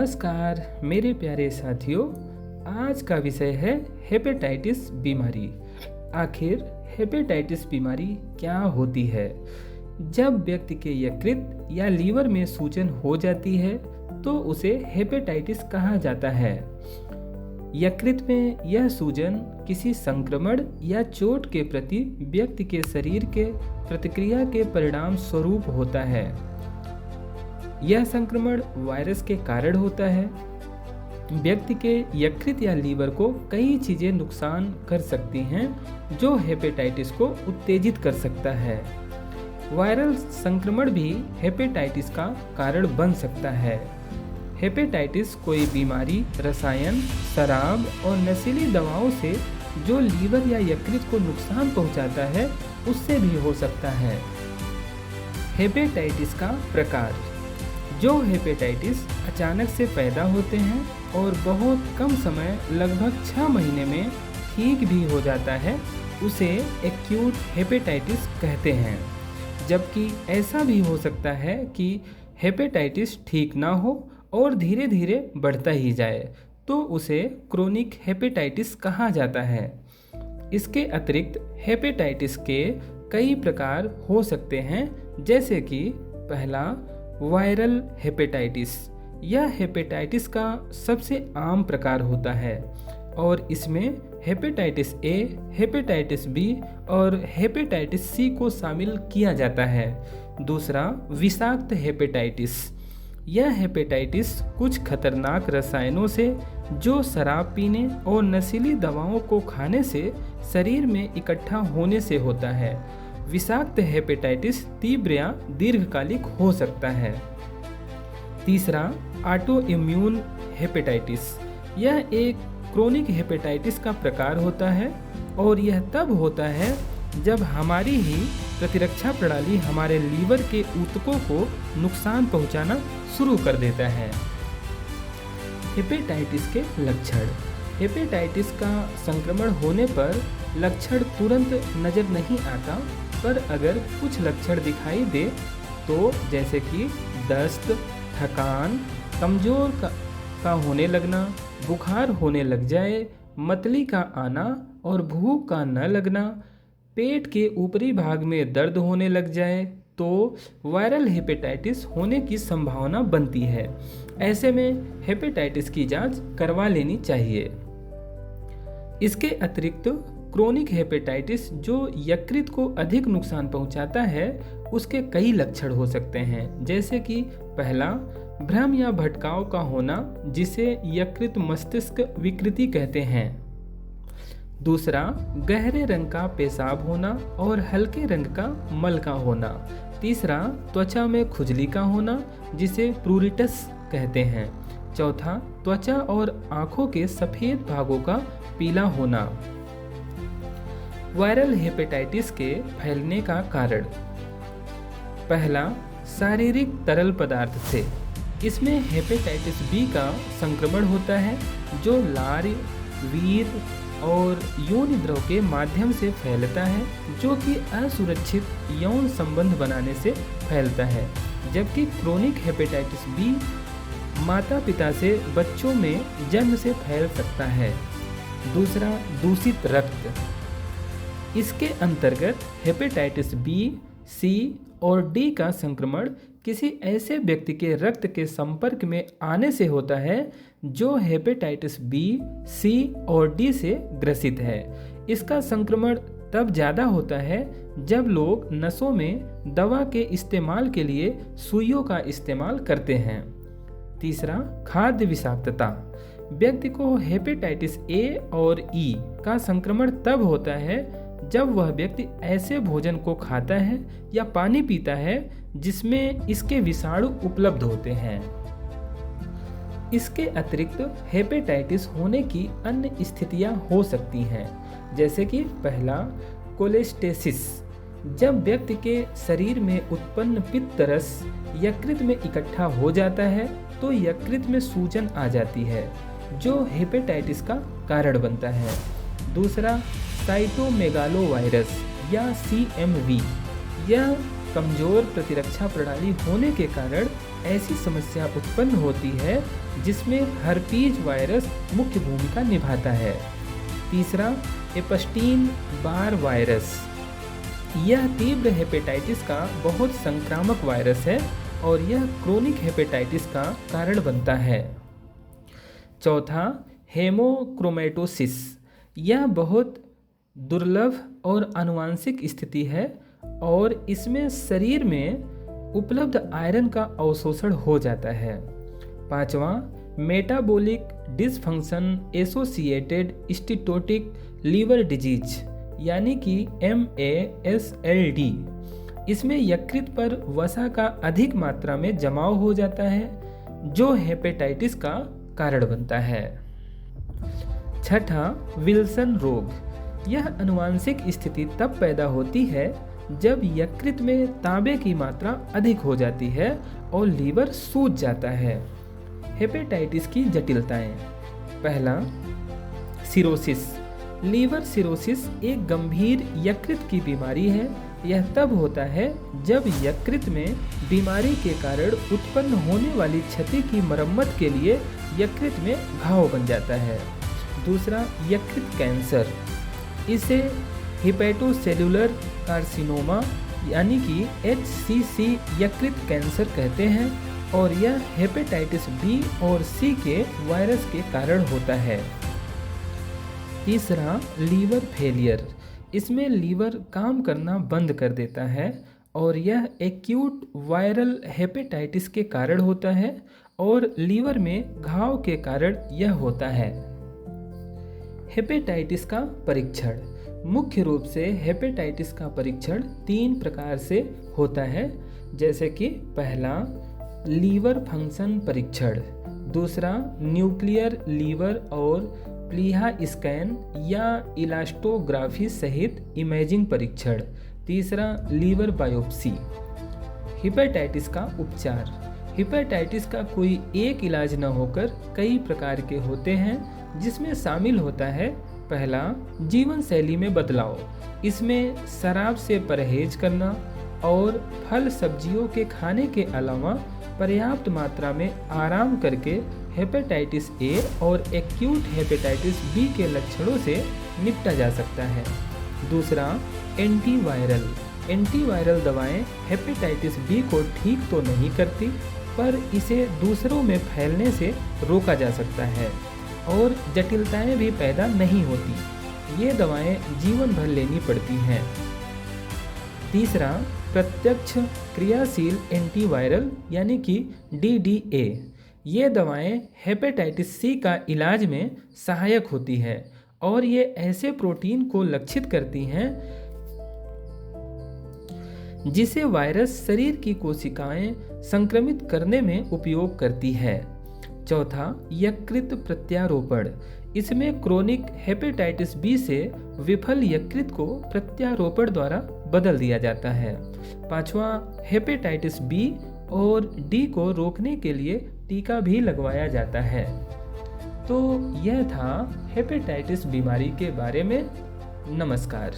नमस्कार मेरे प्यारे साथियों। आज का विषय है हेपेटाइटिस बीमारी। आखिर हेपेटाइटिस बीमारी क्या होती है? जब व्यक्ति के यकृत या लीवर में सूजन हो जाती है तो उसे हेपेटाइटिस कहा जाता है। यकृत में यह सूजन किसी संक्रमण या चोट के प्रति व्यक्ति के शरीर के प्रतिक्रिया के परिणाम स्वरूप होता है। यह संक्रमण वायरस के कारण होता है। व्यक्ति के यकृत या लीवर को कई चीजें नुकसान कर सकती हैं जो हेपेटाइटिस को उत्तेजित कर सकता है। वायरल संक्रमण भी हेपेटाइटिस का कारण बन सकता है। हेपेटाइटिस कोई बीमारी, रसायन, शराब और नशीली दवाओं से जो लीवर या यकृत को नुकसान पहुंचाता है उससे भी हो सकता है। हेपेटाइटिस का प्रकार। जो हेपेटाइटिस अचानक से पैदा होते हैं और बहुत कम समय, लगभग 6 महीने में ठीक भी हो जाता है, उसे एक्यूट हेपेटाइटिस कहते हैं। जबकि ऐसा भी हो सकता है कि हेपेटाइटिस ठीक ना हो और धीरे धीरे बढ़ता ही जाए, तो उसे क्रोनिक हेपेटाइटिस कहा जाता है। इसके अतिरिक्त हेपेटाइटिस के कई प्रकार हो सकते हैं, जैसे कि पहला, वायरल हेपेटाइटिस। यह हेपेटाइटिस का सबसे आम प्रकार होता है और इसमें हेपेटाइटिस ए, हेपेटाइटिस बी और हेपेटाइटिस सी को शामिल किया जाता है। दूसरा, विषाक्त हेपेटाइटिस। यह हेपेटाइटिस कुछ खतरनाक रसायनों से, जो शराब पीने और नशीली दवाओं को खाने से शरीर में इकट्ठा होने से होता है। विषाक्त हेपेटाइटिस तीव्र या दीर्घकालिक हो सकता है। तीसरा, ऑटो इम्यून हेपेटाइटिस। यह एक क्रोनिक हेपेटाइटिस का प्रकार होता है और यह तब होता है जब हमारी ही प्रतिरक्षा प्रणाली हमारे लीवर के ऊतकों को नुकसान पहुंचाना शुरू कर देता है। हेपेटाइटिस के लक्षण। हेपेटाइटिस का संक्रमण होने पर लक्षण तुरंत नजर नहीं आता, पर अगर कुछ लक्षण दिखाई दे तो जैसे कि दस्त, थकान, कमजोर का होने लगना, बुखार होने लग जाए, मतली का आना और भूख का न लगना, पेट के ऊपरी भाग में दर्द होने लग जाए, तो वायरल हेपेटाइटिस होने की संभावना बनती है। ऐसे में हेपेटाइटिस की जांच करवा लेनी चाहिए। इसके अतिरिक्त क्रोनिक हेपेटाइटिस, जो यकृत को अधिक नुकसान पहुंचाता है, उसके कई लक्षण हो सकते हैं, जैसे कि पहला, भ्रम या भटकाव का होना, जिसे यकृत मस्तिष्क विकृति कहते हैं। दूसरा, गहरे रंग का पेशाब होना और हल्के रंग का मल का होना। तीसरा, त्वचा में खुजली का होना, जिसे प्रूरिटस कहते हैं। चौथा, त्वचा और आंखों के सफेद भागों का पीला होना। वायरल हेपेटाइटिस के फैलने का कारण। पहला, शारीरिक तरल पदार्थ से। इसमें हेपेटाइटिस बी का संक्रमण होता है, जो लार, वीर और योनि द्रव के माध्यम से फैलता है, जो कि असुरक्षित यौन संबंध बनाने से फैलता है। जबकि क्रोनिक हेपेटाइटिस बी माता पिता से बच्चों में जन्म से फैल सकता है। दूसरा, दूषित रक्त। इसके अंतर्गत हेपेटाइटिस बी, सी और डी का संक्रमण किसी ऐसे व्यक्ति के रक्त के संपर्क में आने से होता है जो हेपेटाइटिस बी, सी और डी से ग्रसित है। इसका संक्रमण तब ज़्यादा होता है जब लोग नसों में दवा के इस्तेमाल के लिए सुइयों का इस्तेमाल करते हैं। तीसरा, खाद्य विषाक्तता। व्यक्ति को हेपेटाइटिस ए और ई का संक्रमण तब होता है जब वह व्यक्ति ऐसे भोजन को खाता है या पानी पीता है जिसमें इसके विषाणु उपलब्ध होते हैं। इसके अतिरिक्त हेपेटाइटिस होने की अन्य स्थितियां हो सकती हैं, जैसे कि पहला, कोलेस्टेसिस। जब व्यक्ति के शरीर में उत्पन्न पित्त रस यकृत में इकट्ठा हो जाता है तो यकृत में सूजन आ जाती है, जो हेपेटाइटिस का कारण बनता है। दूसरा, साइटोमेगालोवायरस या CMV। यह कमजोर प्रतिरक्षा प्रणाली होने के कारण ऐसी समस्या उत्पन्न होती है जिसमें हर्पीज वायरस मुख्य भूमिका निभाता है। तीसरा, एपस्टीन बार वायरस। यह तीव्र हेपेटाइटिस का बहुत संक्रामक वायरस है और यह क्रोनिक हेपेटाइटिस का कारण बनता है। चौथा, हेमोक्रोमेटोसिस। यह बहुत दुर्लभ और आनुवांशिक स्थिति है और इसमें शरीर में उपलब्ध आयरन का अवशोषण हो जाता है। पांचवा, metabolic dysfunction associated steatotic liver disease यानी कि MASLD। इसमें यकृत पर वसा का अधिक मात्रा में जमाव हो जाता है जो हेपेटाइटिस का कारण बनता है। छठा, विल्सन रोग। यह आनुवांशिक स्थिति तब पैदा होती है जब यकृत में तांबे की मात्रा अधिक हो जाती है और लीवर सूज जाता है। हेपेटाइटिस की जटिलताएं। पहला, सिरोसिस। लीवर सिरोसिस एक गंभीर यकृत की बीमारी है। यह तब होता है जब यकृत में बीमारी के कारण उत्पन्न होने वाली क्षति की मरम्मत के लिए यकृत में घाव बन जाता है। दूसरा, यकृत कैंसर। इसे हिपेटोसेलुलर कार्सिनोमा यानी कि HCC यकृत कैंसर कहते हैं और यह हेपेटाइटिस B और C के वायरस के कारण होता है। तीसरा, लीवर फेलियर। इसमें लीवर काम करना बंद कर देता है और यह एक्यूट वायरल हेपेटाइटिस के कारण होता है और लीवर में घाव के कारण यह होता है। हेपेटाइटिस का परीक्षण। मुख्य रूप से हेपेटाइटिस का परीक्षण 3 प्रकार से होता है, जैसे कि पहला, लीवर फंक्शन परीक्षण। दूसरा, न्यूक्लियर लीवर और प्लीहा स्कैन या इलास्टोग्राफी सहित इमेजिंग परीक्षण। तीसरा, लीवर बायोप्सी। हेपेटाइटिस का उपचार। हेपेटाइटिस का कोई एक इलाज न होकर कई प्रकार के होते हैं, जिसमें शामिल होता है पहला, जीवन शैली में बदलाव। इसमें शराब से परहेज करना और फल सब्जियों के खाने के अलावा पर्याप्त मात्रा में आराम करके हेपेटाइटिस A और एक्यूट हेपेटाइटिस B के लक्षणों से निपटा जा सकता है। दूसरा, एंटीवायरल। एंटीवायरल दवाएं हेपेटाइटिस B को ठीक तो नहीं करती, पर इसे दूसरों में फैलने से रोका जा सकता है और जटिलताएं भी पैदा नहीं होती। ये दवाएं जीवन भर लेनी पड़ती हैं। तीसरा, प्रत्यक्ष क्रियाशील एंटीवायरल यानी कि DDA। ये दवाएं हेपेटाइटिस C का इलाज में सहायक होती है और ये ऐसे प्रोटीन को लक्षित करती हैं जिसे वायरस शरीर की कोशिकाएं संक्रमित करने में उपयोग करती है। चौथा, यकृत प्रत्यारोपण। इसमें क्रोनिक हेपेटाइटिस B से विफल यकृत को प्रत्यारोपण द्वारा बदल दिया जाता है। पांचवा, हेपेटाइटिस B और D को रोकने के लिए टीका भी लगवाया जाता है। तो यह था हेपेटाइटिस बीमारी के बारे में। नमस्कार।